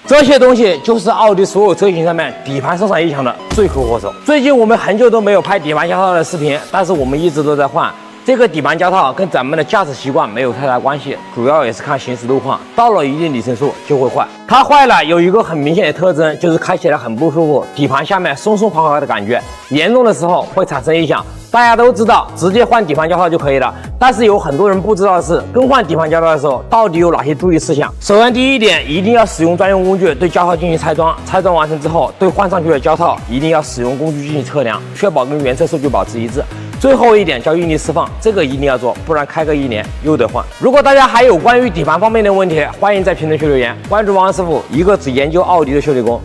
这些东西就是奥迪所有车型上面底盘受伤异响的罪魁祸首。最近我们很久都没有拍底盘胶套的视频，但是我们一直都在换。这个底盘胶套跟咱们的驾驶习惯没有太大关系，主要也是看行驶路况，到了一定里程数就会坏。它坏了有一个很明显的特征，就是开起来很不舒服，底盘下面松松垮垮的感觉，严重的时候会产生异响。大家都知道直接换底盘胶套就可以了，但是有很多人不知道的是，更换底盘胶套的时候到底有哪些注意事项。首先第一点，一定要使用专用工具对胶套进行拆装，拆装完成之后，对换上去的胶套一定要使用工具进行测量，确保跟原车数据保持一致。最后一点叫应力释放，这个一定要做，不然开个1年又得换。如果大家还有关于底盘方面的问题，欢迎在评论区留言。关注王师傅，一个只研究奥迪的修理工。